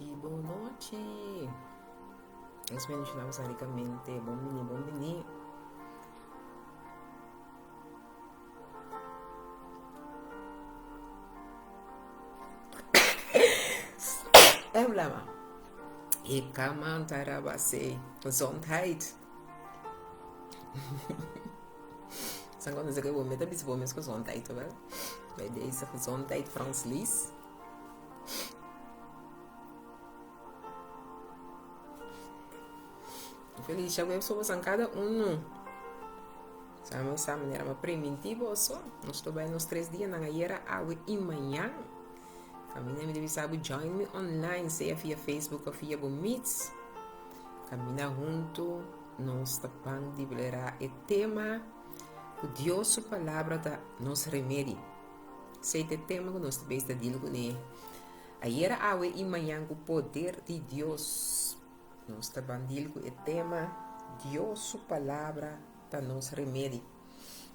boa noite. Os meninos estamos ricamente. Bom menino. É problema. E kaman tarabase. Gezondheid. Zijn gewoon zeggen, we met een beetje met gezondheid, wel? Bij deze gezondheid Frans Lies. Feliz, já pessoas em cada um. Sabe, essa maneira mais primitiva só. Nós estou bem nos 3 dias, na era água e manhã. Caminha me deve saber, join me online, seja via Facebook ou via Meets. Caminha junto, nós tapando de ler o tema que Deus, sua palavra, da nos remédio. Sei o tema que nós também está dizendo com ele. A era água e manhã, o poder de Deus. Nós estamos dizendo com o tema Deus, sua palavra, da nos remédio.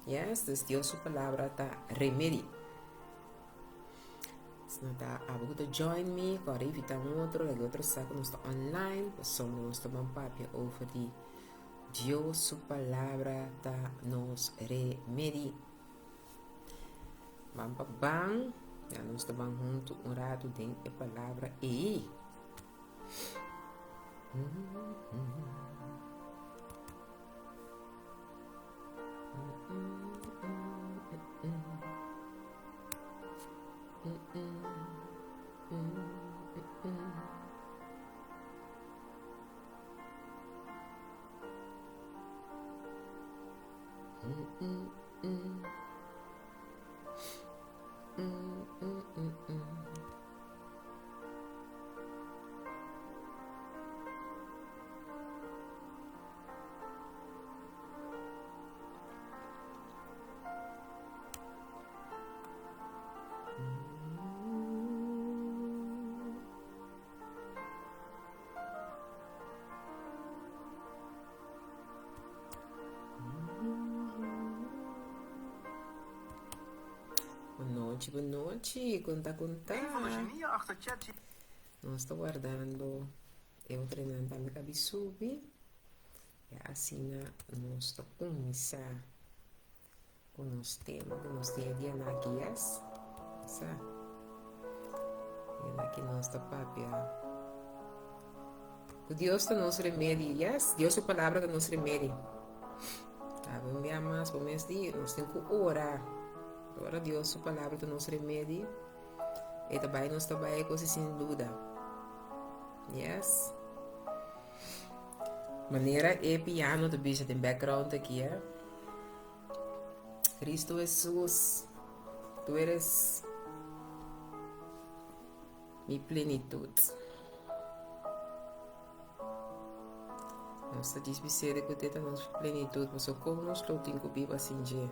Yes, Deus, sua palavra, da remédio. Se não está a join me, agora evitar outro saco, nós estamos online, nós estamos papel over de Deus, sua palavra, da nos remédio. Vamos para bang, já nós estamos juntos, rato dentro da palavra e boa noite, conta. Nós estamos guardando, eu treinando para minha cabeça subir, e assim nós estamos começar com os temas, com os dia na guias, sabe? E aqui nós estamos para o Deus é nosso remédio, yes? Deus é a palavra do nosso remédio. Vamos me amar, vamos dizer, nós temos que orar. Ora Deus, sua palavra do nosso remédio. E também nós trabalhamos com sem dúvida. Yes. Maneira é piano do bicho tem background aqui, é? Cristo Jesus, tu eres minha plenitude. Nós diz que tu tens a nossa plenitude, mas como nós não temos que viver assim, dia.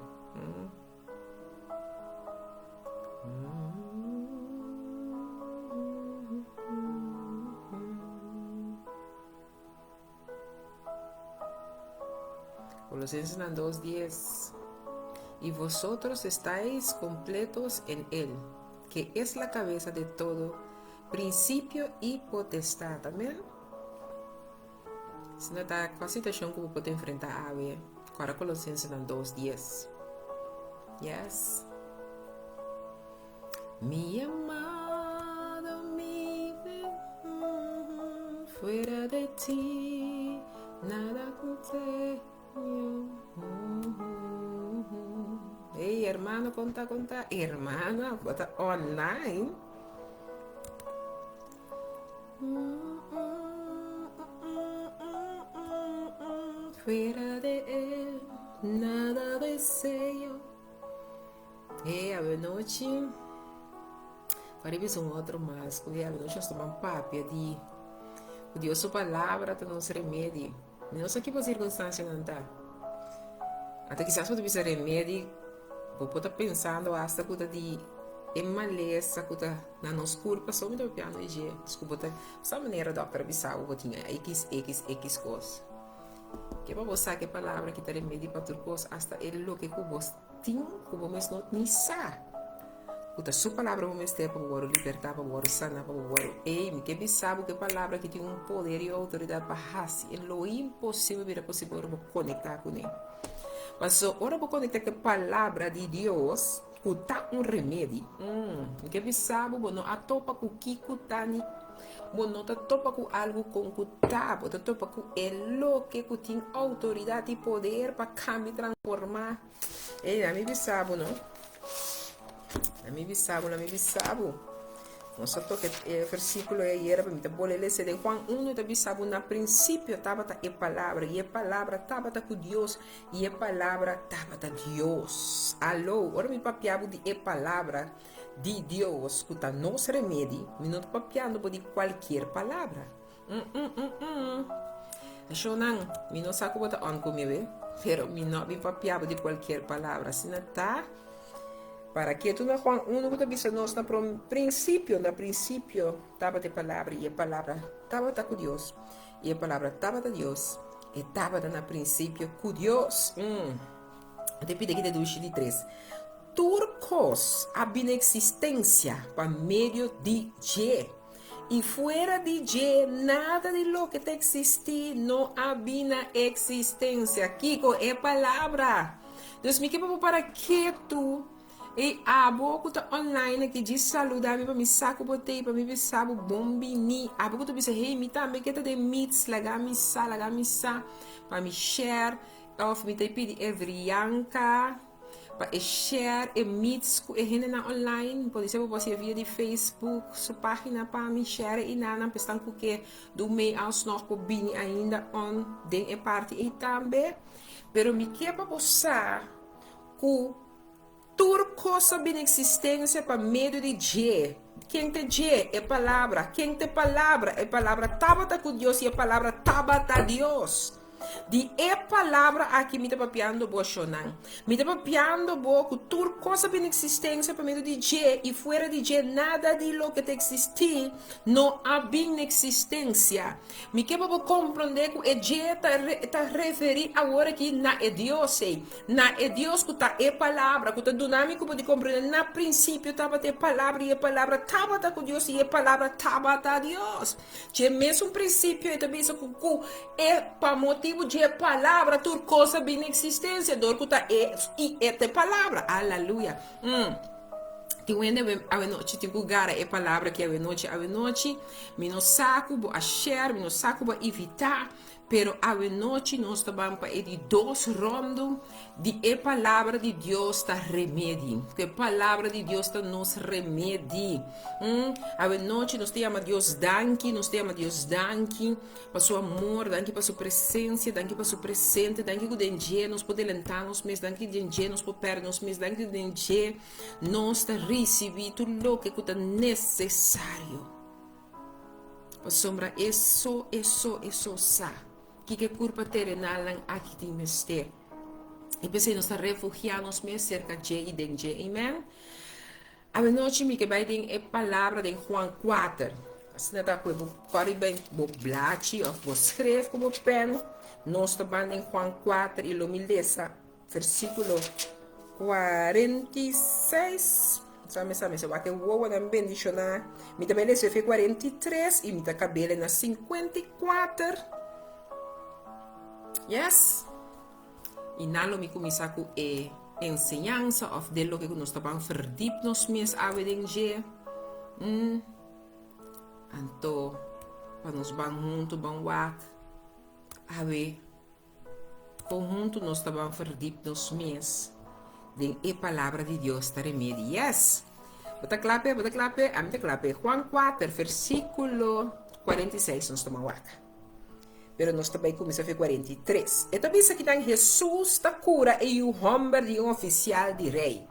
Colosenses 2:10. Y vosotros estáis completos en Él, que es la cabeza de todo, principio y potestad. Amén. Se não está com a situação que eu posso enfrentar a ver, agora Colossenses 2:10. Yes. Mi amado, mi fuera de ti, nada acontece. Ei, hermano, conta. Hermana, bota online. Fuera de él, nada deseo. Ei, a noite. Parece outro mais. Porque a noite nós tomamos papel de Deus, sua palavra, tem nosso remédio. Não sei que circunstância não está. Até que se você tiver remédio, você pode estar pensando hasta que de maleza que está na nossa curva, só me dá piano e já. Desculpa, essa maneira da doutora Bissau, eu tinha x coisas. Que para você que palavra que está remédio para tudo coisa, hasta ele lo que você tem, que você não sabe. Kuta sua palavra vamos estar para agora libertar, para agora sanar, para agora. Ei, me que sabe que palavra que tem um poder e autoridade para fazer. É lo impossível vir possível para conectar com ele. Mas ora vou conectar com a palavra de Deus, que tá um remédio. Que sabe, não atopa com o que tá ni. Não tá topa com algo com que tá, tá topa com elo que tem autoridade e poder para cambiar, transformar. Ei, a mim sabe, não? A mim sabe. Nós só toca o versículo aí era para mim, tá bom, ele se de Juan 1, tá sabe, na princípio estava a palavra, e a palavra estava com Deus, e a palavra estava com Deus. Alô, ora me papiava de a palavra de Deus, que está nosso remédio, me não papiando de qualquer palavra. Deixa eu não sabe como está on comigo, pero me não me papiava de qualquer palavra, assim não tá. Para que tu na Juan 1 que bisa nós na princípio estava a palavra e a palavra estava com Deus e a palavra estava com Deus e estava na princípio com Deus. Depende aqui de 2:3. Turcos había existência por meio de J. E fora de J, nada de lo que te existir não había existência. Kiko, é palavra. Deus me quer para que tu e a boca tá online que diz saludar para me saco botei para me sabe bombini a boca tu bisa hey me também que tá de meets laga me sa para me share of me te pedi evrianca para share e meets e rende na online pode ser você via de Facebook sua página para me share e nada pestan que do mei aos nog por bini ainda on den e parte e também pero me quer para você ku turco sabe a existência para meio de J. Quem te J é palavra. Quem te palavra é palavra. Tabata com Deus e a palavra tabata Deus. De é palavra aqui me está papiando bo shonan. Me está papiando bo que turco sabe a existência para meio de J e fora de J nada de lo que te existir não havia existência. Me quer para compreender que J está referindo agora que na é Deus, na é Deus que está é palavra, que está dinâmico para compreender. Na princípio estava a palavra e a palavra estava com Deus e a palavra estava a Deus. Que mesmo princípio é também isso que é para motivo de palavra turco sabe a existência do que está e é palavra. Aleluia. A noite tem lugar é palavra que a noite me não saco a share me não saco a evitar pero a noite nós também para de dois rondos de a palavra de Deus está remédio que a palavra de Deus está nos remédio a noite nós temos Deus danke para seu amor danke para sua presença danke para seu presente danke que o dia nós podemos lentar nos mês danke que o dia nós podemos perder nos mês danke que o dia nós está receber tudo o que é necessário para sombra isso sa que culpa terrenal aqui tem mestre e pensei nós está refugiados mesmo cerca de dentro amen a noite me que vai ter a palavra de Juan 4 assim não tá com o bem o blate ou o escreve como pen nós estamos em Juan 4 e lo milesa versículo 46 sabe, se vai que o ovo na bendicionar me também lê 43 e me tá cabelo na 54 yes e nalo me começar com a ensinança of de lo que nós estamos verdiep nos mês avedenge então para nós vamos junto vamos wat ave conjunto nós estamos verdiep nos mês de a palavra de Deus está remédio yes bota clape a mim clape Juan 4 versículo 46 nós estamos wat pero nós também começamos a 43. E também aqui tem Jesus da cura e o homem de um oficial de rei.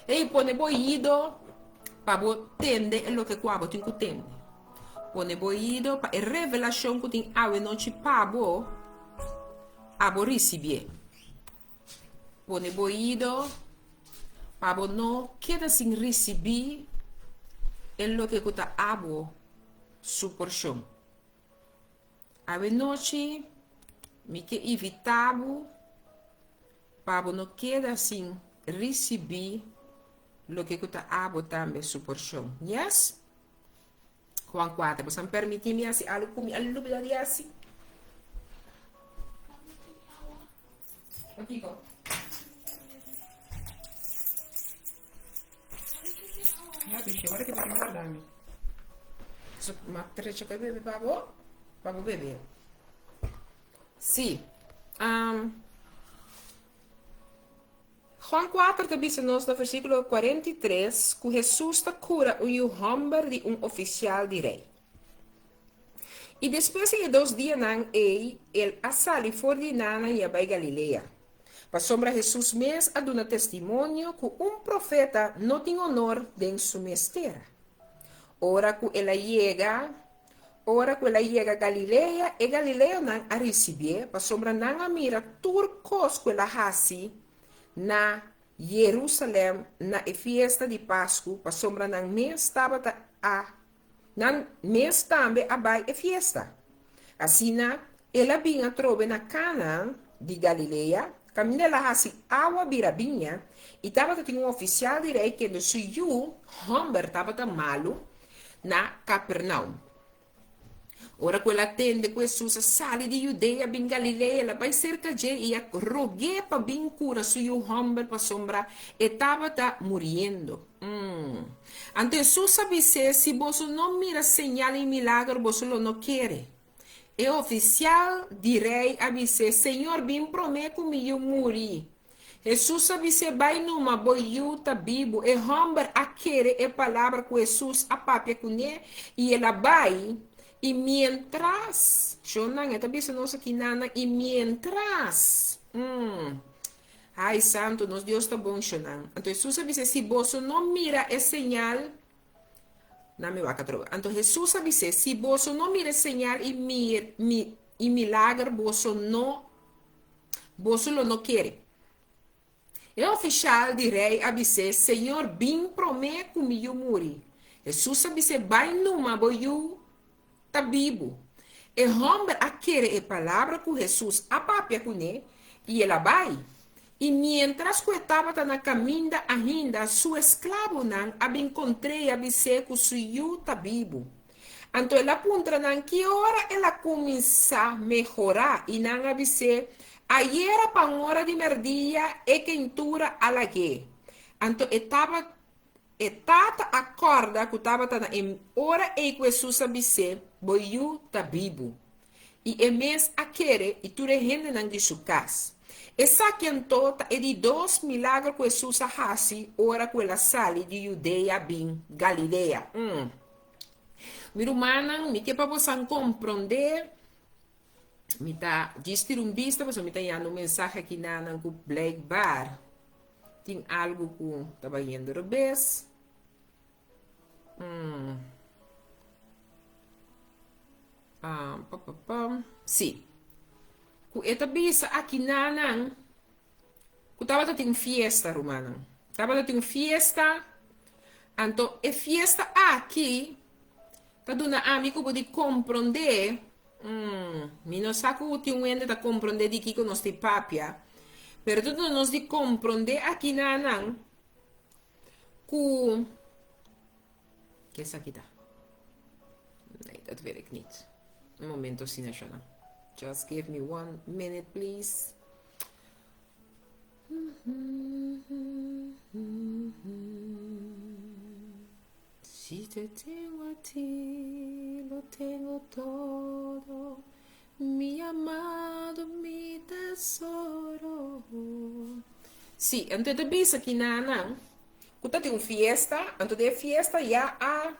E põe boido para entender o que o tem que entender. Põe boido para a revelação que tem a noite para receber. Põe boido para não queda sem receber o que está a sua porção. A noite me que evitava para não quedar assim receber lo que está abo también su porción. Yes? Juan 4, pues han permitido así algo como algo de así. Aquí, ya, bicho, agora que vai guardar-me. Uma trecha que bebê pagou? Pagou bebê. Sim. Juan 4 dice nos no versículo 43 que Jesus cura o homem de oficial de rei. E depois de 2 dias, ele sali for de Nana e vai Galilea. Para sombra Jesus mesmo a dar testemunho que profeta não tem honor em sua mestera. Ora que ela chega a Galileia, e Galileia não a receber, para sombra não a mira turcos que ela hasi na Jerusalém, na festa de Páscoa, para sombra não mês estava nan mês também a vai a festa. Assim, ela vinha trove na Cana de Galileia, caminha ela hasi água birabinha, e estava tinha oficial de rei que no seu homem estava malo na Capernaum. Ora quella tende que Jesus sale di Judea bin Galilea, la vai cerca de e a rogue pa bin cura su yu hombre pa sombra e estava muriendo. Ante Jesus sabe se vos não mira señal e milagre, vos lo não quer. E oficial de rei avise, Senhor, bin promete comigo morir. Jesus sabe se vai numa boiuta bibo, e homem a querer e palavra com Jesus a papia com ele, e ela vai. Y mientras, yo no esta vez no sé nada, y mientras, ay santo, nos Dios está bon, Shonan. Entonces Jesús dice, si vos no mira es señal, no me va a catrobar. Entonces Jesús dice, si vos no mira señal y milagre, vos lo no quiere. El oficial de rey dice, Señor, bin promete comigo morir. Jesús dice, vai numa boiu, está vivo. E homem a querer a palavra com Jesus a papia com ele e ela vai. E mientras que estava na caminho ainda, seu escravo não a encontrei a dizer que o senhor está vivo. Então ela aponta não que hora ela começa a melhorar e não a dizer aí era para hora de merdia e quentura a la que. Então estava tata acorda que estava em hora e que Jesus disse, boiu tá vivo. E é mês a querer e tu rende não de sua casa. Essa quentota é de 2 milagres que Jesus faz, ora que ela sale de Judeia bem Galileia. Meu irmão, me que para você compreender, me tá distir vista, mas me tá dando mensagem aqui na Black Bar. Tem algo que estava indo revés. Sim. Esta bisa aqui na que estava tendo fiesta, romana. Estava tendo fiesta. Então, a fiesta aqui tá dando amigo pode compreender. Me não sabe que tem um ende da compreender de que nós tem papia. Pero tudo nós de compreender aqui na que essa aqui tá. Nee, dat weet ik niet. Een momento, Sinashana. Just give me 1 minute, please. Si te tengo a ti, lo tengo todo. Mi amado, mi tesoro. Sí, antes de bisa aqui na quando tem uma fiesta, antes da fiesta já a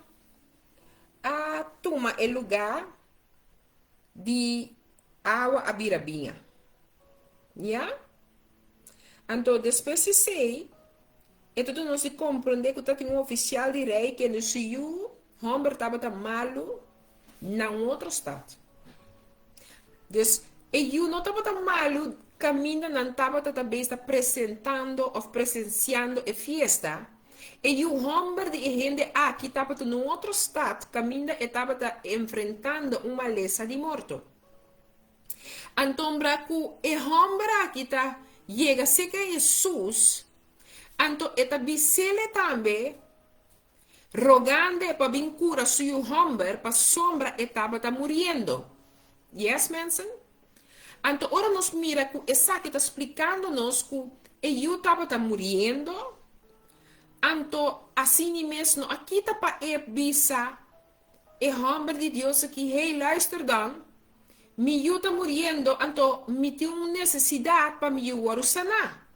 toma o lugar de água a birabinha. Já? Então, depois se sei, então nós se compreender que tem um oficial de rei que no seu homem estava malo na outro estado. Dus, e eu não estava tão malo, caminhando, não estava também apresentando ou presenciando a festa. E o homem de gente aqui estava em outro estado, caminhando e estava enfrentando uma lesa de morto. Então, o homem aqui chega a ser que Jesus, Anto eta bisele tambe, rogando para vir cura suyo hombre, para sombra etapa tá muriendo. Yes, mensen? Anto ora nos mira que essa que está explicando-nos que eu estava tá muriendo. Anto assim mesmo, aqui tá para bisa, homem de Deus aqui, hey, luister dan, eu tá muriendo, anto me tem uma necessidade para me sanar.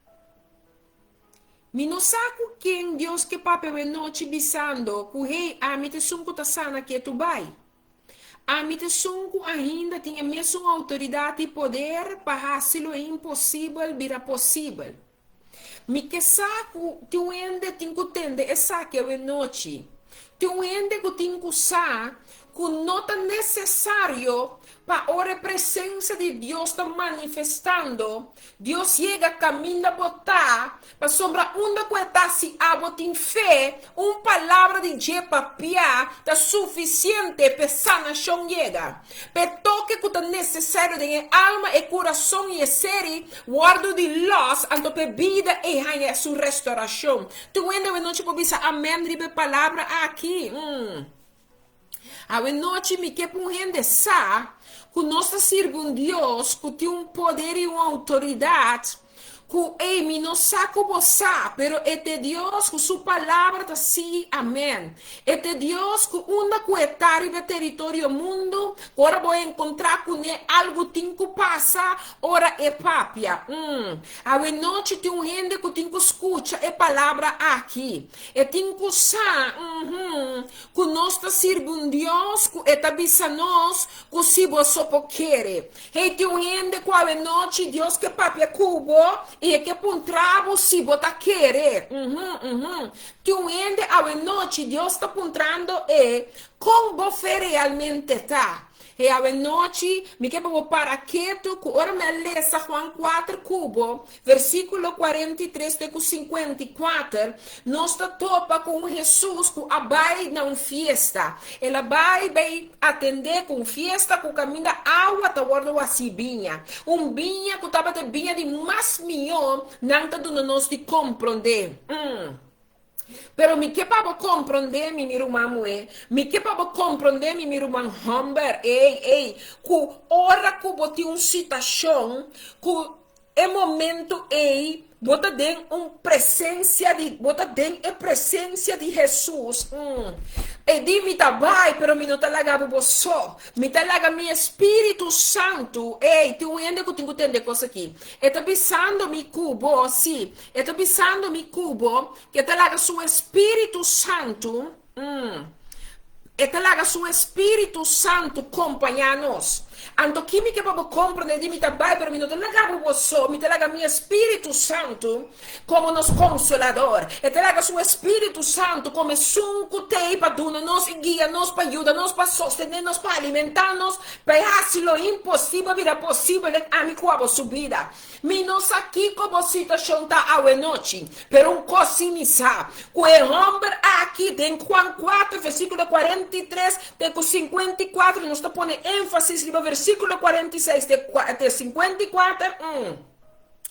Mi não saco quem Deus que papai me noite bisando, que hey, a mi te sunco tá sana que tu vai. A mi te sunco ainda tem a mesma autoridade e poder para fazer o impossível virar possível. Mi que saco te ende tinco tende essa que é noite. Te ende que tinco sa que não é necessário para a presença de Deus está manifestando. Deus chega, caminha, botar, para sombra onda que está se abotim fé, uma palavra de jepapia, está suficiente para sanação chega. Para toque que está necessário de alma e coração e ser, guardo de los, ando para vida e a sua restauração. Tu ainda não te pode dizer amém, ribe palavra aqui. A noite me que gente sa que nós servimos um Deus que tem um poder e uma autoridade que me não sabe como sa, pero é de Deus que sua palavra está sim, amém. É de Deus que uma coetar no território mundo, agora vou encontrar com algo tem que passar, ora é papia. A noite tem gente que tem que escutar a palavra aqui. E tem que sa, que nós está servindo Deus, que está avisando nós, que se você quer. E tem gente que a noite Deus que papia cubo, e que apontava se você querer. Que o ende a noite Deus está apontando como você realmente está. E a noite me que vou para quieto, que ora me lê Juan 4 cubo, versículo 43 de 54, nós topa com Jesus que vai na fiesta. Ela vai atender com fiesta, que caminha água, tá guardando a vinha. Vinha que estava de vinha de mais milhão, não está dando nós de compreender. Pero mi que para compreender mi irmão mi que para compreender mi irmão Humber, que ora que bote uma situação, que é momento bota den presença de Jesus. E di tá vai, pero mi não tá lagado você. Mi tá laga mi Espírito Santo. Tu ende que tenho entender coisa aqui. E tá pisando mi cubo, sim. E tá pisando mi cubo, que tá laga seu Espírito Santo. E tá laga seu Espírito Santo acompanhar-nos. Anto que me que para compreender de mim também, pero me não te laga você, me te laga meu Espírito Santo como nosso consolador. E te laga seu Espírito Santo como sunco te para nos guia, nos para ajudar, nos para sostener, nos para alimentar, nos para fazer o impossível virar possível a mi com a sua vida. Me não aqui como situação tá a noite, pero um cozinho sabe. O homem aqui tem Juan 4, versículo 43, de 54, nos está pondo ênfase no versículo 46 de 54.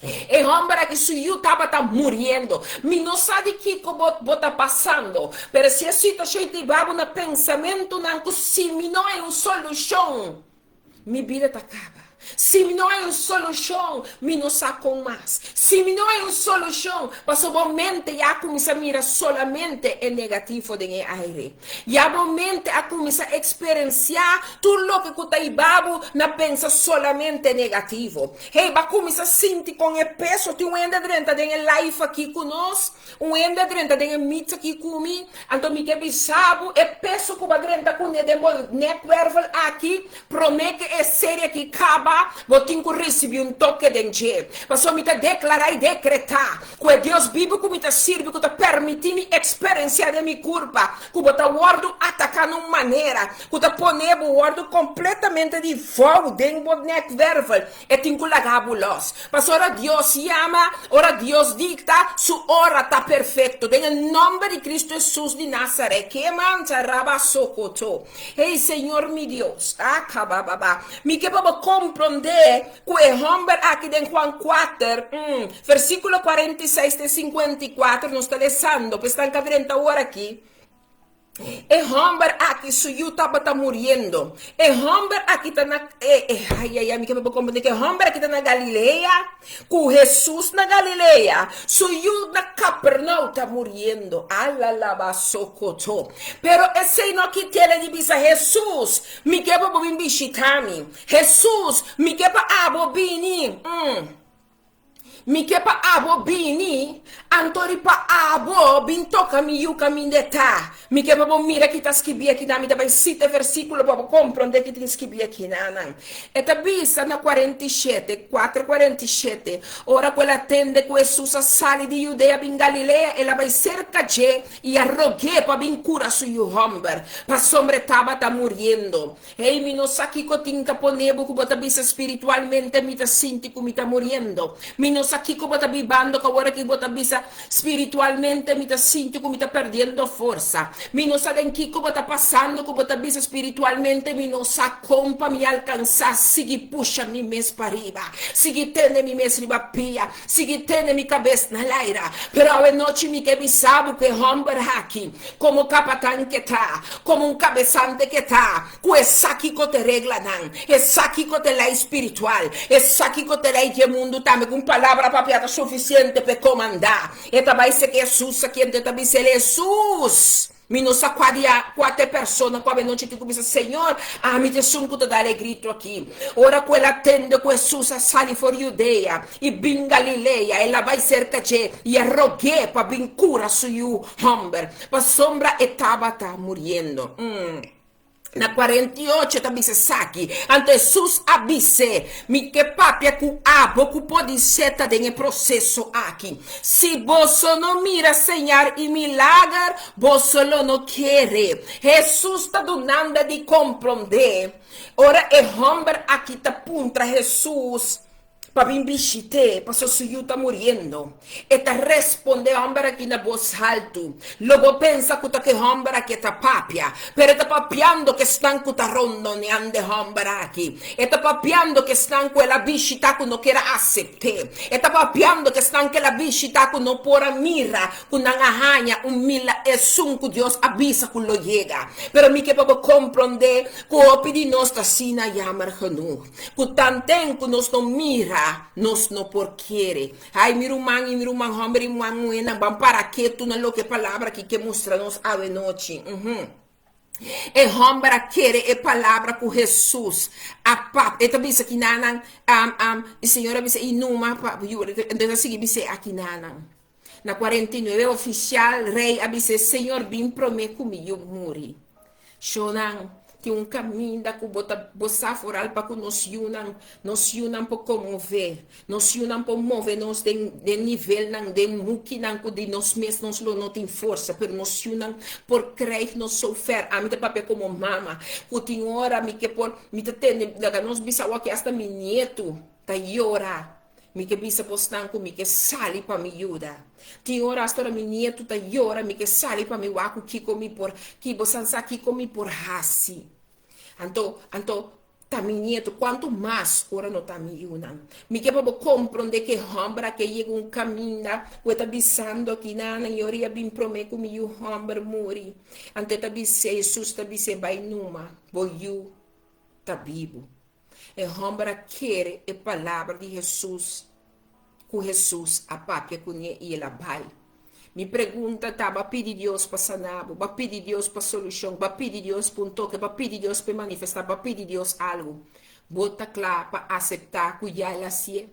E homem que se eu estava morrendo, me não sabe que está passando, mas se a situação estiver no pensamento, não, se não é uma solução, minha vida acaba. Se não é uma solução, me não saco mais. Se não é uma solução, mas momento já começa a mirar solamente o negativo do aire. Já momento a começa a experienciar tudo o que está aí babo, não pensa solamente negativo. Vai começar a sentir com o peso de enda dentro da life aqui conosco, enda dentro da mita aqui comigo, então me que bisabo, o peso que vai dentro com o network aqui, promete é série que acaba. Vou ter que receber toque de Deus. Mas eu me declarar e decretar que Deus bíblico me sirve, que está permitindo experienciar a minha curva, que está guardo atacando uma maneira, que está ponendo o guardo completamente de fogo dentro do netvervel, e tem que largar los. Mas ora Deus chama, ora Deus dicta, sua hora está perfeito. Em nome de Cristo Jesus de Nazaré, que mancha raba socoto. Ei, Senhor, meu Deus, acaba, me que para comprar compreender que o homem aqui em Juan 4, versículo 46 e 54, nós está lendo, pois está em 30 horas aqui. El hombre aquí suyo está muriendo. El hombre aquí está na me quero compreender que el hombre aquí está na Galilea, com Jesus na Galilea, suyo na Capernaum está muriendo. Alalabasocoto. Pero esse não que tem de bisa Jesus, me quero bobin bichitami. Jesus, me quero abobini. Mi kepa abo bini, antori pa abo bin toka mi yuka min deta. Mi kepa bo mira ki ta skibi aqui na mi da site versículo pa comprende que tem skibi aqui na. Eta bisa na 47, 4:47. Ora quella tende que Jesus sali di Judea bin Galilea e la vai cerca je e arrogue pa bin cura su yu homber. Pa sombre taba ta muriendo. Ei mi no saki ko tinka ponebo ku bota bisa espiritualmente mi ta sinti ku mi ta muriendo. Mi no aqui como está vivando, que agora que bota bisa espiritualmente, me está sinto como está perdendo força. Me não sabe em que como está passando, como está bisa espiritualmente, me não sabe como me alcançar, seguir puxa me mes para riba, seguir tendo me mes riba pia, seguir tendo me cabeça na laira. Pero a noite me que me sabe que homem aqui, como capitão que tá, como cabeçante que tá, com esse aqui que te regla não, esse aqui que te lei espiritual, esse aqui que te lei de mundo também com palavra papiata suficiente para comandar. E também se que Jesus aqui também se Jesus. Me não saquadia quatro pessoas com a noite que começa Senhor, me te sunco te dar grito aqui. Ora quella tende com Jesus sali for Judea e bin Galileia, ela vai cerca de e rogue para bin cura su you homem. Pa sombra estava muriendo. Na 48 também se saque. Ante Jesus avise. Me que papia ku abo ku pode ser em processo aqui. Se você não mira senhor e milagre, você não quer. Jesus está dando de compreender. Ora é homem aqui tá puntra Jesus. Para vir bichite, para seu filho está morrendo. E te responde homem aqui na voz alto. Logo pensa que homem aqui está papia. Pero está papiando que estão que está rondoneando homem aqui. Está papiando que estão com a bichita que não quer aceitar. Está papiando que estão com a bichita que não pode mirar. Que não arranha mila e sunco Deus avisa que lo chega. Pero me que para compreender que o pedi nós está assim na yamar genu. Que tanto que nós não mira. Nós não por querer. Ai, miruman, homem, muena, vamos para que tu não lo que palavra que mostra nos a noite. E homem quer é palavra com Jesus. A pap, e também isso aqui nanan, e senhora disse e numa, então assim disse aqui nanan. Na 49 oficial rei disse Senhor bem promete comigo morrer. Shonan tem caminho da que botar fora para que nos unam para comover, nos unam para mover nos de nível não de muque não de nós mesmos não tem força, pero nos unam por crer nos sofrer. A mim de papel como mama, que tem hora me que por me te tem da nós bisawa que hasta mi nieto tá llora. Mi que bisa postanco mi que sali para me ajuda. Tem hora hasta mi nieto tá llora mi que sali para me waku que comi por que bosansa que comi por hasi. Anto tá mi nieto quanto mais ora não tá me ajudando. Mi que para compreender que homem que chega caminho que tá bisando aqui na yoria bem prometo mi o homem morre. Ante tá bise Jesus tá bise vai numa, boiu tá vivo. E homem quer a palavra de Jesus, com Jesus, a papia com ele e ela vai. Me pergunta, tá, vai pedir Deus para sanar, vai pedir Deus para solução, vai pedir Deus para um toque, vai pedir Deus para manifestar, vai pedir Deus algo. Bota claro para aceitar que já ela se é.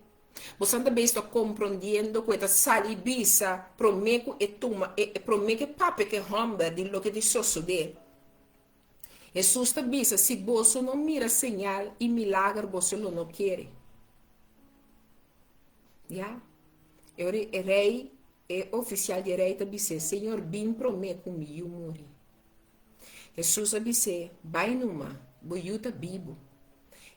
Você também está compreendendo que esta salibisa promete e toma, e promete papia que homem de lo que te sucede. Jesus te avisa, se você não mira señal e milagre, você não quer. Já? O rei, o oficial de rei te avisa, Senhor, bem promete comigo morrer. Jesus avisa, vai numa, vou te vivo.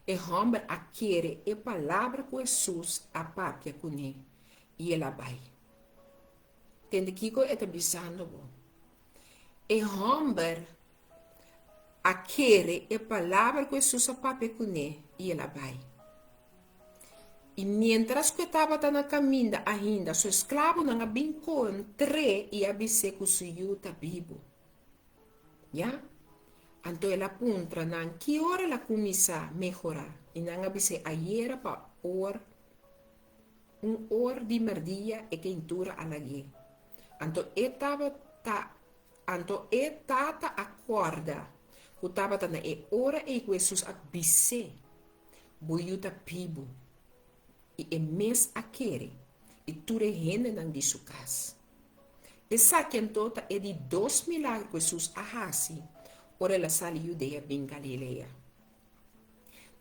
E homem a querer a palavra com Jesus, a papia com ele, e ela vai. Entende que eu estou avisando? E homem a querer a palavra com Jesus a papia com ele, e ela vai. E mientras que estava na caminho ainda, seu escravo não encontrou e abisse com seu yuta vivo. Já? Então ela apunta na que hora ela começa a melhorar. E não abisse ayer para hora, hora de merdia e que entura a la guia. Então etata acorda. Que estava na hora e que Jesus abisse. Boiuta pibo. E é mês aquele. E tudo é gente não diz sua casa. Essa que tota é de 2 milagres que Jesus arrasi. Ora ela saiu de bem Galileia.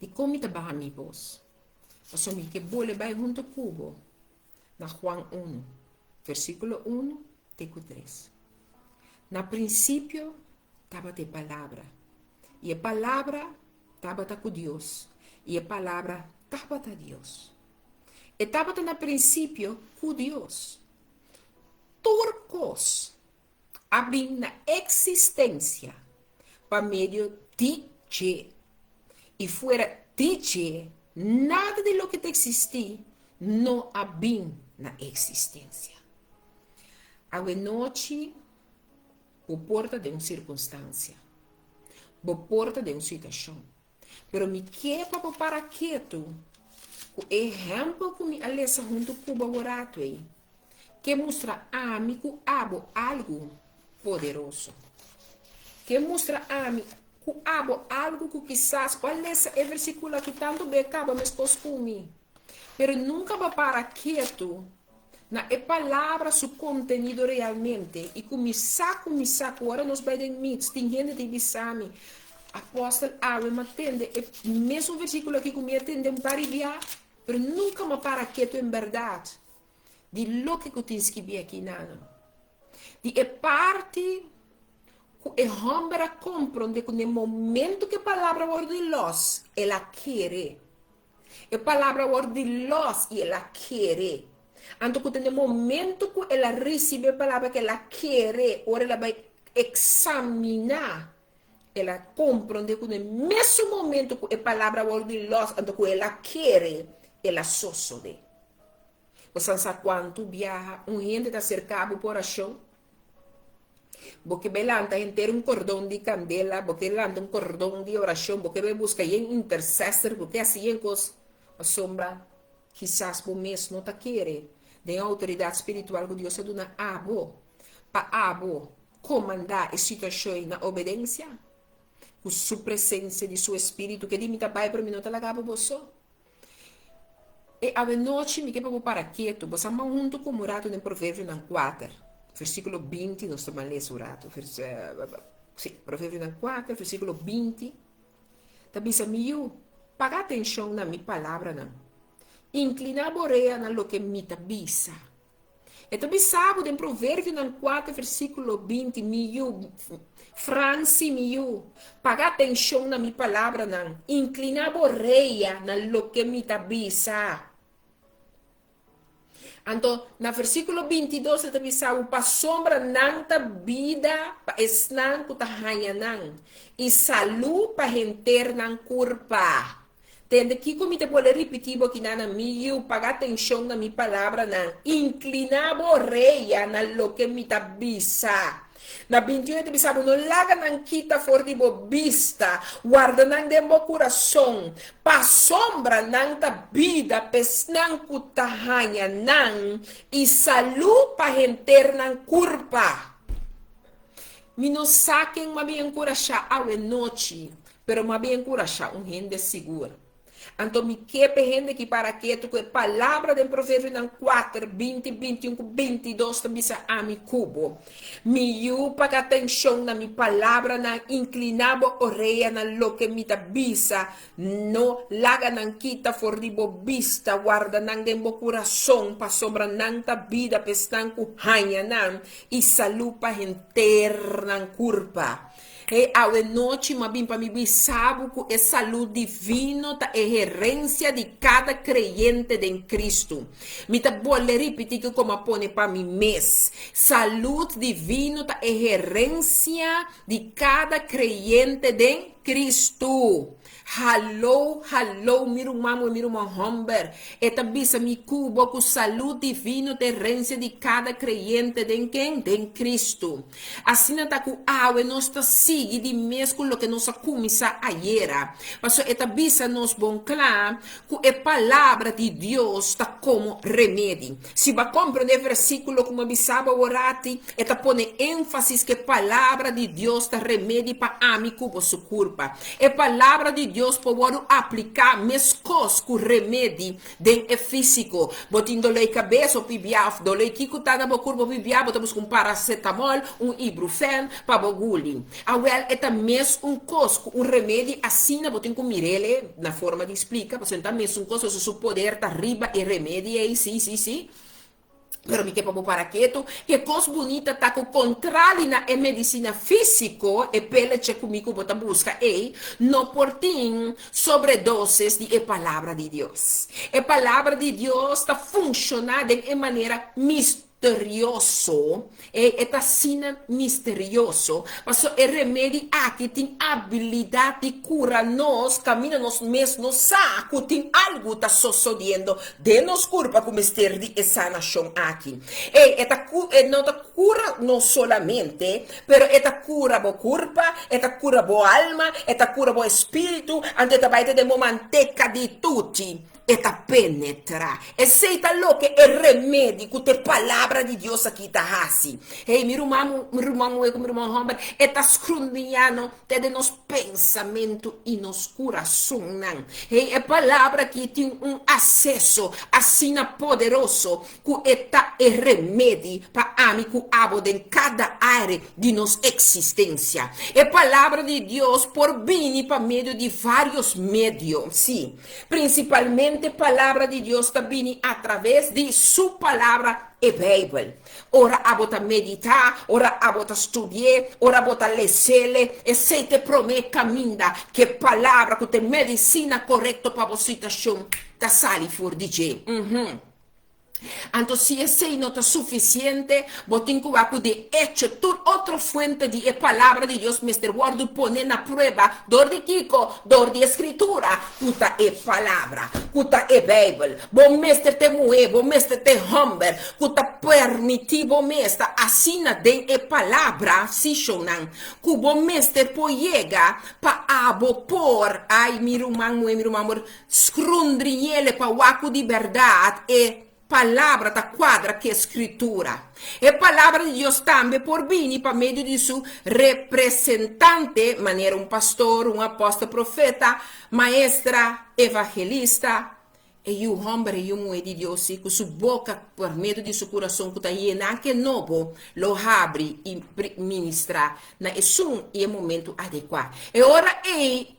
E como está bem amigos? Assumi que bole vai junto cubo. Na Juan 1, versículo 1, teco 3. Na princípio, estava a palavra. E a palavra estava com Deus. E a palavra estava a Deus. E estava no princípio com Deus. Turcos havia na existência para meio de G. E fora de G, nada de lo que existia não havia na existência. A noite, por porta de uma circunstância, por porta de uma situação. Pero me quer para quieto, o exemplo que me alessa junto com o laborato aí, que mostra a mim que abo algo poderoso. Que mostra a mim que abo algo que quizás, qual é o versículo que tanto becaba me costume. Pero nunca va para quieto na palavra su contenido realmente. E começar, agora nos vai em mix, tem gente de bisami. Apóstolo Awe me atende, o mesmo versículo que me atende para enviar, pero nunca me para quieto em verdade. De lo que eu tenho que ver aqui, nada. De parte que o homem compreende que no momento que a palavra vai de los, ela quer. A palavra vai de los e ela quer. Então, no momento que ela recebe a palavra que ela quer, ora ela vai examinar. Ela compreende que no mesmo momento que a palavra vai de los, então que ela quer, ela sucede. Você sabe quanto viaja gente está cercado por achou? Porque belanta inteiro cordão de candela, porque lanta cordão de oração, porque vai buscar em intercessor, porque assim coisa, a sombra, quizás por mês não está querendo, de autoridade espiritual que Deus é dona abo, para abo comandar a situação na obediência, com sua presença de seu espírito, que dimita pai para mim não está lagado você. E a noite me queima para quieto, você ama junto com o murato no provérbio 4, versículo 20, nós estamos lendo o murato, provérbio 4, versículo 20, também se me paga atenção na minha palavra, não. Inclina a boreia na lo que me tabisa. E também sabe, em provérbio 4, versículo 20, Franci miu, paga atenção na minha palavra, não. Inclina a boreia na lo que me tabisa. Então, no versículo 22, ele também sabe, para sombra não ta vida, para esnan ku tahanya não. E saúde para renter não curpa. Tende que como te pode repetir porque na miu, paga atenção na minha palavra, não. Inclina a boreia na lo que me tabisa. Na 28 bisabo não laga não quita for de bobista, guarda não de meu coração, pa sombra não da vida, pes não cutahanha não, e saúde pa renter não curpa. Me não saquem uma bem encorajar ao noite, pero uma bem encorajar gente seguro. Então, me quepe gente que para quieto, que a palavra do provérbio 4, 20, 21, 22, também se ami cubo. Me yu paga atenção na minha palavra, na inclinava orelha na lo que me tabisa, no laga nan kita for di bobista, guarda nan dembo coração, pa sobra nan ta vida, pestan ku hanya nan, e salupa enter nan curpa. E a noite, mas bem para mim, sabe que é saúde divina, tá é herência de cada crente em Cristo. Me tá vou repetir que como põe para mim mês. Saúde divina, tá é herência de cada crente em Cristo. Hello, miro mamo, miro homber. Eta bisa mi cubo com saúde divino terrência de cada crente em quem? Em Cristo. Assim tá com água nós tá sigue de mesmo lo que nós começa ayer. Mas eta bisa nos bom claro que a palavra de Deus tá como remédio. Se va compreender versículo como bisaba orati, eta pone ênfase que a palavra de Deus tá remédio para amigo vossa culpa. A palavra de Deus pode aplicar mescos com remédio den físico. Botindo dole cabeça ou pibiaf, dole kiko tá na curva pibiaf, botamos com paracetamol, ibuprofen para boguli. Awel é mesmo cosco, remédio assim na botin com mirele na forma de explica, você tá mesmo cosco, seu poder tá riba e remédio aí, sim. Pero mi que papo para quieto, que coisa bonita tá com controle na medicina físico e pele che comigo bota busca e no portim sobredoses de palavra de Deus. A palavra de Deus está funcionando de maneira misterioso e tá sina misterioso, mas o remédio aqui tem habilidade de curar nós, caminha nós mesmos, saco tem algo tá sucedendo de nos culpa como ester de sanação aqui. E não tá cura não solamente, pero esta cura bo culpa, esta cura bo alma, esta cura bo espírito, ante tá vai de manteca de tutti. Eta penetra. E seita lo que é remédio que te palavra de Deus aqui tá assim. Ei, meu irmão, Robert, eta escrundiano te de nos pensamento e nos coração, não. Ei, a palavra que tem acesso assim poderoso que eta é remédio para amigo abo de cada área de nos existência. A palavra de Deus por vir para meio de vários médios, sim. Principalmente a palavra de Deus está vindo através de sua palavra e Bíblia. Ora a bota meditar, ora a bota estudar, ora a bota ler, e se te promete caminha que palavra que te medicina correta para a situação, tá sali for DJ. Então, se esse não está suficiente, botin que de hecho toda outra fonte de palavra de Deus, Mr. Word, pone na prova, dor de Kiko, dor de escritura, puta é palavra, puta é Bíblia, bom mestre te moe, bom mestre te humber, puta permitir bom mestre, assina de palavra, se chonan, que bom mestre poiega, pa abo por, ai, miru mamor, scrundrinhele pa waku de verdade, e palavra da quadra que é escritura. E palavra de Deus também por vir para meio de seu representante, maneira pastor, apóstolo, profeta, maestra, evangelista, e o homem e o mulher de Deus, com sua boca por meio de seu coração, que está llena que novo, lo abre e ministra na e momento adequado. E ora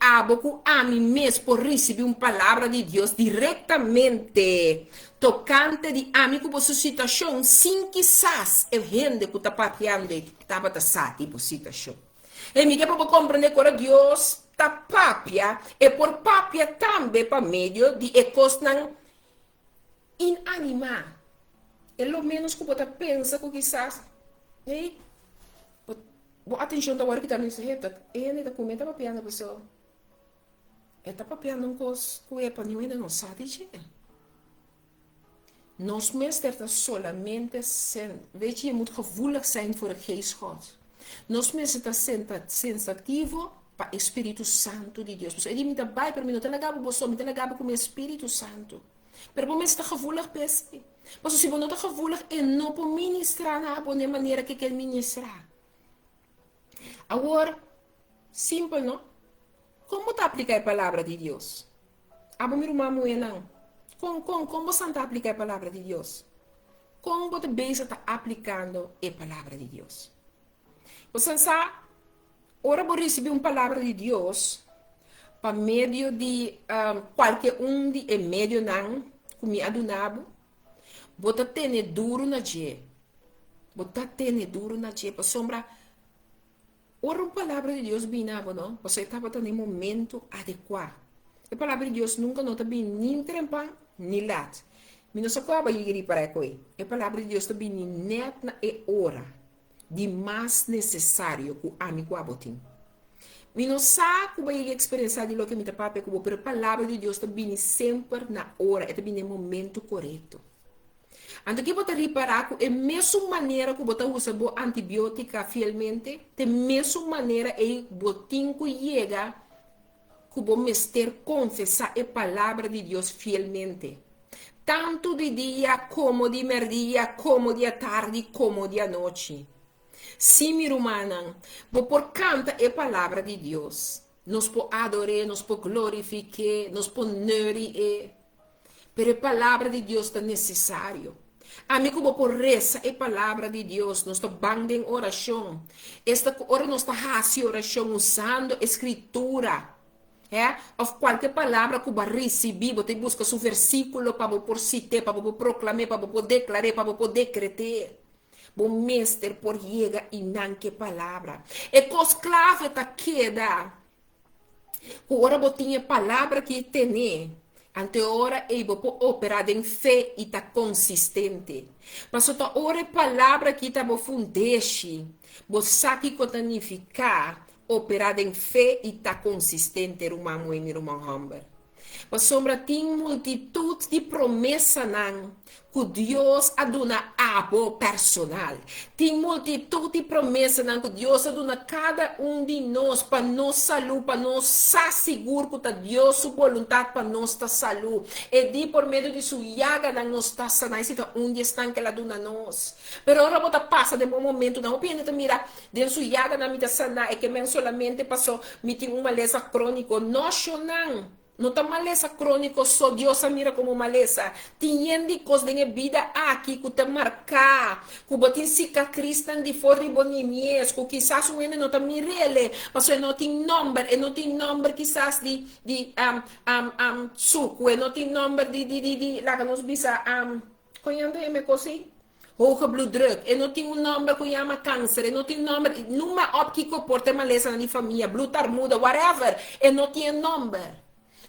abo a mim mesmo por receber palavra de Deus diretamente tocante de amigo por sua situação, sem quizás a gente que está papiando estava passando por situação. E me para compreender que Deus está papia, e por papia também para meio de coisas inanimadas. É lo menos que você pensa que quizás, atenção da hora que está nesse reto, ele está comendo papiando a pessoa. Ele está papiando coisa que para ninguém não sabe dizer. Nós mesmos solamente weet je moet gevoelig zijn voor de geest God. Nós mesmos sensitivo para o Espírito Santo de Deus. Ele me dá bai para mim, não tem nada você, não tem nada com o Espírito Santo. Pero você está gevoelig peste. Mas se você não está gevoelig, não pode ministrar na boa maneira que quer ministrar. Agora, simples, não? Como te aplicar a palavra de Deus? Abo meu irmão não. Como você está aplicando a palavra de Deus? Como você está aplicando a palavra de Deus? Você sabe, ora vou receber uma palavra de Deus para meio de qualquer de meio não, como adunabo, você tem duro na dia. Você tem duro na dia, para sombra ora a palavra de Deus binava, não? Você estava no momento adequado. A palavra de Deus nunca não está bem nem trempan, nem lat. Mas não se acaba de ir para aqui. A palavra de Deus está bem net na hora de mais necessário que o amigo abotim. Mas não sabe como é a experiência de lo que me está papel, pero a palavra de Deus está bem sempre na hora, está bem no momento correto. Então, que você reparar que a mesma maneira que você usa antibiótica fielmente, da mesma maneira é botinho que chega que você confessar a palavra de Deus fielmente. Tanto de dia, como de merdia, como de tarde, como de noite. Sim, minha irmã, por canta a palavra de Deus. Nós podemos adorar, nós podemos glorificar, nós podemos honrar. Mas a palavra de Deus é necessário. Amigo, por reza a palavra de Deus, nós estamos bando em oração. Esta hora nós estamos fazendo oração usando a escritura. Ou qualquer palavra que você receber, você busca seu versículo para você citar, para você proclamar, para você declarar, para você decretar. Bom mestre por chega e não que palavra. E cos clave tá queda. Ora botinha palavra que tem. Ante ora e vou operar em fé e tá consistente. Mas outra ora palavra que tá bo fundeixe. Bo sabe que significa operar em fé e tá consistente, irmão e irmã Humber. Mas sombra tem multitud de promessas que Deus aduna abo personal. Tem multitud de promessas que Deus aduna cada de nós para nossa saúde, para nós assegurar que Deus sua vontade para nossa saúde. E de por meio de sua llaga nós está sanando, se onde está que ela aduna nós. Pero agora bota passa de um momento, não opina mira, de sua llaga na minha sana é que men solamente passou, me tem uma maleza crônica, não. Não está maleza crônica, só Deus a mira como maleza. Tem coisas na vida aqui que te marcar, que botem cicatriz de fora de bonimias, que quizás um não está mirele, mas ele não tem nome quizás de suco, ele não tem nome de lá que nos bisa, conhece me coisa? Hoge bloeddruk. En não tem nome que chama câncer. En não tem nome, numa op que comporta maleza na família, bloedarmoede, whatever. En não tem nome.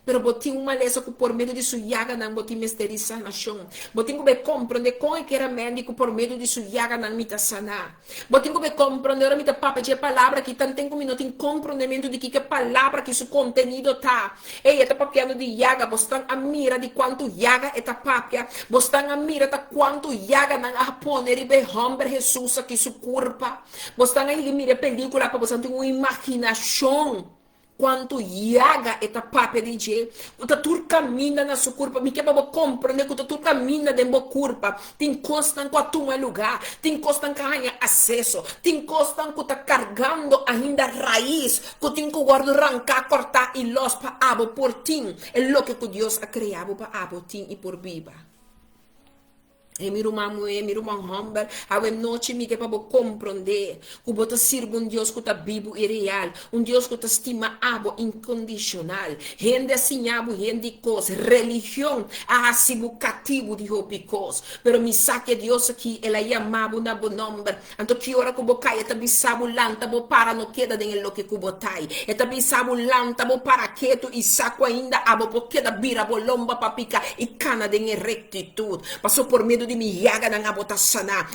Pero botin uma lesa que por meio de sua llaga não botin mesterização. Botin que compreender como que era médico por meio de sua llaga não me sana. Botin que compreender a minha papa de palavra que tanto como não tem compreendimento de que palavra que seu conteúdo tá. Ei, está papiando de llaga, bostan a mira de quanto llaga está papia. Bostan a mira de quanto llaga não a poner e be hombre Jesus aqui sua curpa. Bostan a mira película para você ter uma imaginação. Quanto llaga esta papa de je, que tu caminha na sua curva, me quer para compreender que tu caminha dentro da curva, tem constant que tu é lugar, tem constant que há acesso, tem constant que tá carregando ainda raiz, que tem que guardar, arrancar, cortar e los para abo por ti, é lo que Deus ha criado para abo ti e por viva. E meu irmão humble, a noite me que para compreender que você sirve Deus que está vivo e real, Deus que te estima abo incondicional, gente assim abo, gente coisa, religião, a sido cativo de hopicos, pero me saque Deus aqui, ela chamava na bom nome, então que hora que você cai, está bisabo lanta, você para no queda de lo que você tai, está bisabo lanta, você para quieto e saco ainda, abo porque da bira bolomba papica e cana de rectitude, passou por medo de mi llaga na bota sana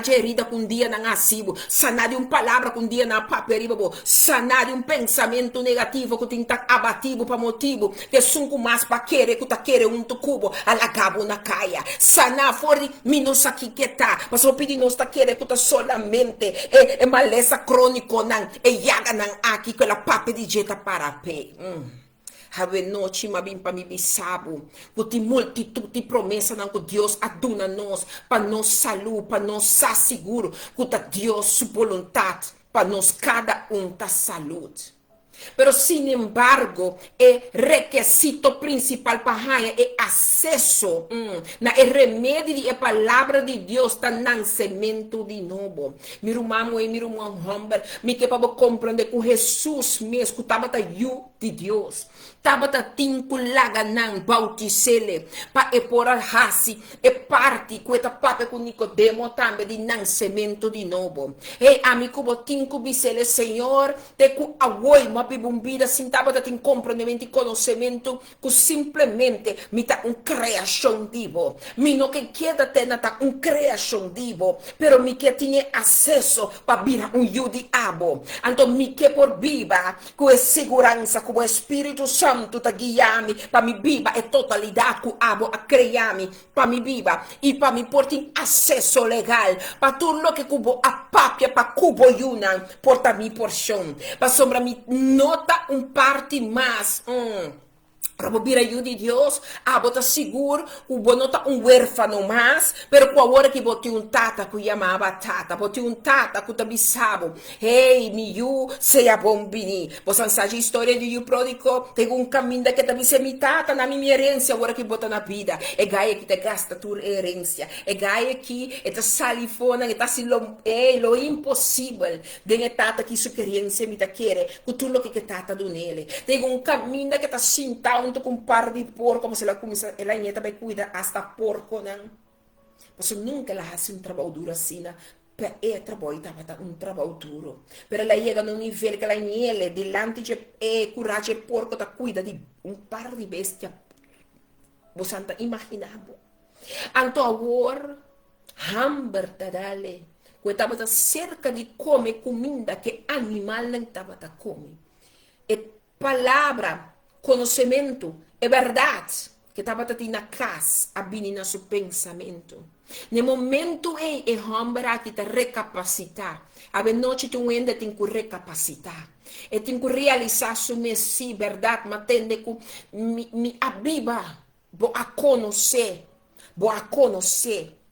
de herida com dia na asibo, sana de palavra com dia na paperibo, sana de pensamento negativo que tem tá abativo para motivo, que sunco mais para querer que tá querer tucubo, alagabo na caia, sana fora minus aqui que tá, mas o pedi nós tá querer que tá solamente é maleza crônico nan, é llaga nan aqui que ela pape de jeta para pé. Have noite ma bim pa mi bisabo, porque multitud de promessas não que Deus aduna nós, para nós saúde, para nós seguro, que Deus sua vontade, para nós cada tá saúde. Pero sin embargo, el requisito principal para é acesso na remédio e palavra de Deus está nascimento de novo. Miro mamo e miro humber, me que para compreender que Jesus mesmo estava de Deus. Tabata tinku laga nan bautisele pa e pora hasi e parti queta pape con Nicodemo tambe di nascimento di novo. E amico bo tinku bisele Senhor te ku awoi ma pe bumbida sin tabata tin compreendimento conhecimento ku simplesmente mi ta un creação vivo. Mi no que queda te nata un creação vivo, pero mi que tinha acesso pa bira un diabo. Anto mi que por viva com segurança com o Espírito Santo ta guiami para mi viva e totalidade que abo a criami para mi viva e para mi porti acesso legal para tudo lo que cubo a papia para cubo yunan porta mi porção para sombra mi nota parte mais Rabobira de Deus, bota seguro, o bonota huérfano mais, pero com a hora que botei tata que chamava tata, botei tata que tabissabo, hey, miu, seja bombini. Você sabe a história de o pródigo, tem caminho que tabisse mi tata na minha herência, agora que bota na vida, é gaia que te gasta tua herência, é gaia que te salifona, que tá se lo impossível, de tata que sua herência me tá querer, com tudo que tata do nele, tem caminho que tá sentado com par de porco, como se ela nieta vai cuidar hasta porco, não? Você nunca ela faz trabalho duro assim, per trabalho estava trabalho duro. Pero ela chega num nível que ela niele, delante de coragem porco, tá cuida de par de bestia. Você não imaginava. Então agora, hamber tá dale, que estava cerca de comer comida que animal não estava comer. E palavra conhecimento é verdade que estava na casa, abrindo no seu pensamento. No momento é homem que te recapacitar. A noite tu ainda tem que recapacitar. E tem que realizar sua missão, verdade, mas tem que me abiba, vou a conhecer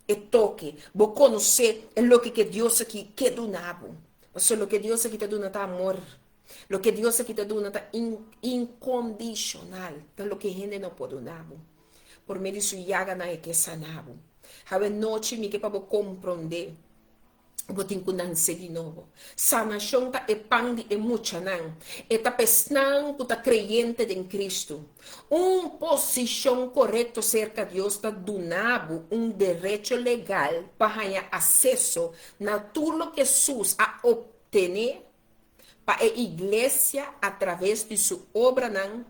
e toque, vou conhecer o que Deus aqui quer do nabo. Mas o que Deus aqui te dá tá amor. Lo que Dios aqui te dá está incondicional. Então, lo que a gente não pode dar. Por meio de sua llaga, não é que sanamos. A noite, me que para compreender. Vou ter que nascer de novo. Sanação é pão de muita não. É a pessoa que está crente em Cristo. Posição correta cerca de Deus está dando direito legal para ter acesso a tudo que Jesus a obter para a igreja através de sua obra não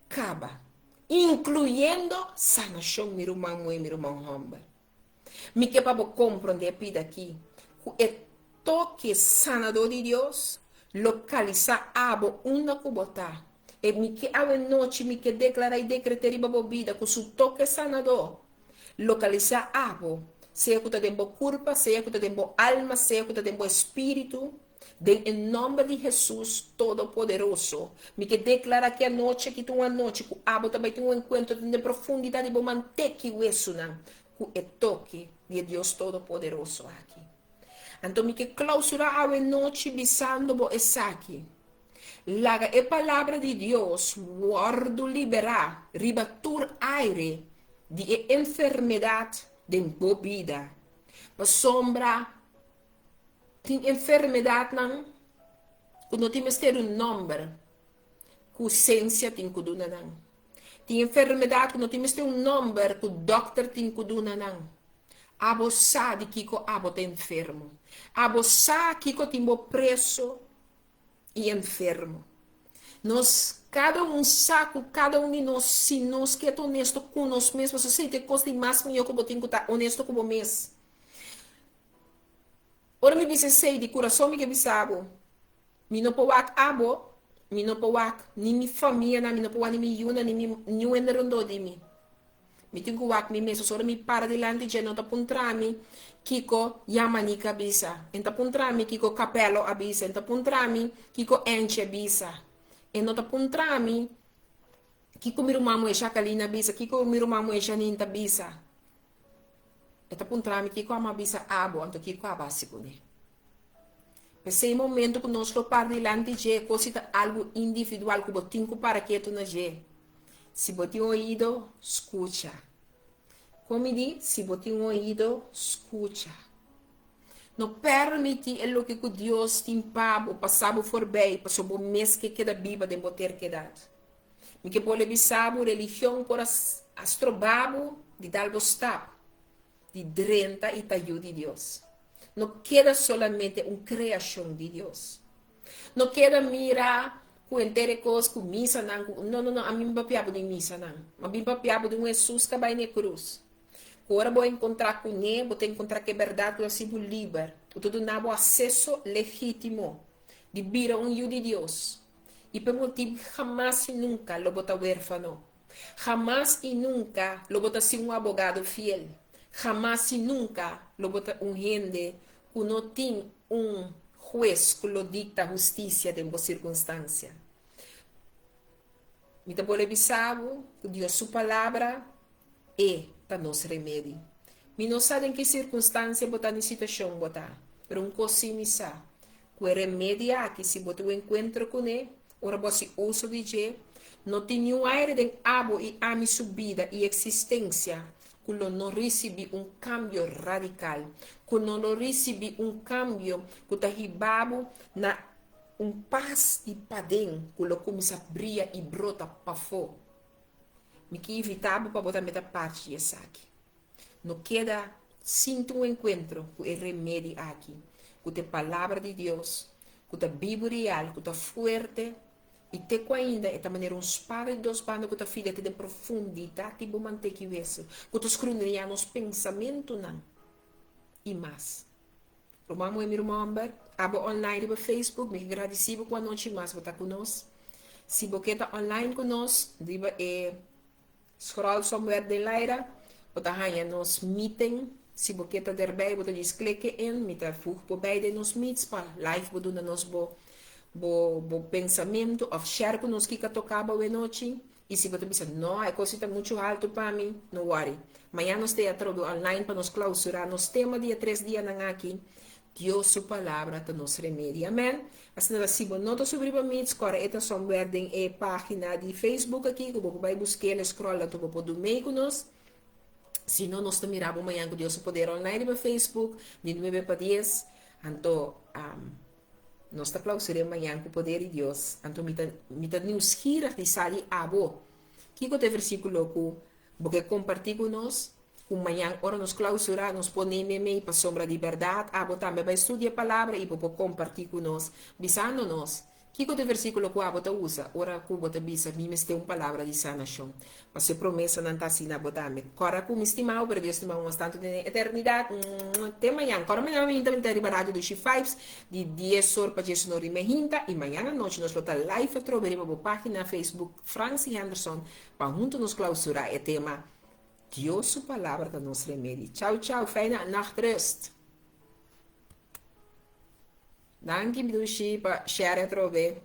acaba, incluindo sanação, meu irmão e meu irmão homem. Me que para compreender pida aqui, o toque sanador de Deus localizar abo uma cubota. E me que a noite me que declarar e decretar e babobida com seu toque sanador localizar abo, seja que tem boa culpa, seja que tem boa alma, seja que tem bom espírito. Em nome de Jesus Todo-Poderoso, me que declara que a noite, que tu a noite, que o abo também tem encontro de profundidade, vou manter que isso não, com o toque de Deus Todo-Poderoso aqui. Então, me que clausura a noite, bisando bo aqui. Laga a palavra de Deus, guardo liberar, ribatur aire de enfermidade de bobida, sombra. Tem enfermidade não, quando temos ter nome, com ciência tem que dar não. Tem enfermidade quando temos ter nome, que o doctor tem que dar não. Abo sabe que o abo está enfermo. Abo sabe que o tem preso e enfermo. Nós, cada sabe, cada de nós, se nós que é honesto com nós mesmos, você sente que custa mais melhor que eu tenho que estar honesto com você mesmo. Ora me disse sei de coração me que bisabo. Mi no powak abo, mi no powak ni mi família na mi no powak ni mi yuna ni mi enrondo de mi. Mi tenho wak mi meso ora mi para delante de nota puntrami kiko yamani kabisa. Enta puntrami kiko capello abisa, enta puntrami kiko enche abisa. E nota puntrami kiko miru mamu e chakalina bisa, kiko miru mamu e janinta bisa. Eta puntrami kiko amabisa abo, anto kiko abasi kune. Esse momento que nós para delante de coisa algo individual que botinho para que tu não je. Se botinho ouído, escuta. Como diz, se botinho ouído, escuta. Não permite o que Deus tem para passar por bem, para sobre o mês que queda viva de boter quedado. Me que pode bisar religião por astrobabo de dar gostado, de drenta e taio de Deus. Não queda solamente uma criação de Deus. Não queda mirar com entere coisas com missa não, a mim papiabo de missa não. A mim papiabo de um Jesus que vai na cruz. Agora vou encontrar com ele, vou encontrar que é verdade que eu sou livre. Eu tudo não acesso legítimo de vir a um de Deus. E por motivo jamais e nunca lo bota huérfano. Jamás e nunca lo bota ser um advogado fiel. Jamás e nunca lo bota um gente que não tem um juez que lo dicta a justiça de uma circunstância. Me te pode avisar que Deus sua palavra é para nosso remédio. Me não sabe em que circunstância botar na situação botar. Pero um coisa me sabe. Que remédio aqui se botar o encontro com ele. Ora você ouça dizer. Não tem nenhum aire de abo e a minha subida e existência. Que não recebe um cambio radical. Que não recebe um cambio que está ribado na paz de padem. Que lo começa a brilhar e brota para fora. Me que evitável para botar metade parte desse aqui. Não queda, sinto um encontro com o remédio aqui. Com a palavra de Deus, com a Bíblia real, com a forte, e te ainda, é maneira um espada de dois bandos, com a filha de profundidade, e vou manter que isso, com os crunianos pensamentos, não. E mais. Romamo e meu irmão, abo online no Facebook, me agradecido com a noite mais, você está conosco. Se você está online conosco, diba scroll somewhere de Leira, você ganha nos meeting, se você está erbij, você diz clique in, met a voeg bij de nos meets, para live we doen nos bo pensamento, of share com nos que tocava a noite, e se você pensa, não, é coisa está muito alto para mim, não worry. Amanhã nós temos a online para nos clausurar, nos tema dia 3 dias na aqui, Deus sua palavra está nos remédio, amém? Assim, se você não sobre para mim, escolha esta somewhere em página de Facebook aqui, que você vai buscar, scroll, tu pode dormir com nós. Se não, nós miramos amanhã com Deus poder online no Facebook, de 9 para 10. Então, nós estamos clausurando amanhã com o poder de Deus. Então, me está nos gira de sair a bo. Que é o versículo que você compartilha com nós? Com amanhã, ora nos clausurar, nos ponemos para a sombra de verdade. Também vai estudar a palavra e para compartilhar com nós. Bisando-nos. Que é o versículo que você usa? Ora, que você bisa, me tem uma palavra de sanação. Para ser promessa não está assim na botame. Cora com me estimar, para Deus estimar um instante de eternidade. Até amanhã. Cora amanhã, me também tem rádio do G5, de 10 horas para Jesus no Rime Hinta. E amanhã à noite, nós vamos estar live, troveremos a página Facebook, Francis Henderson, para junto nos clausurar o tema Deus, sua palavra, para nos remédio. Tchau, tchau. Fijne nachtrust. Danke, Bidushi, para share e trover.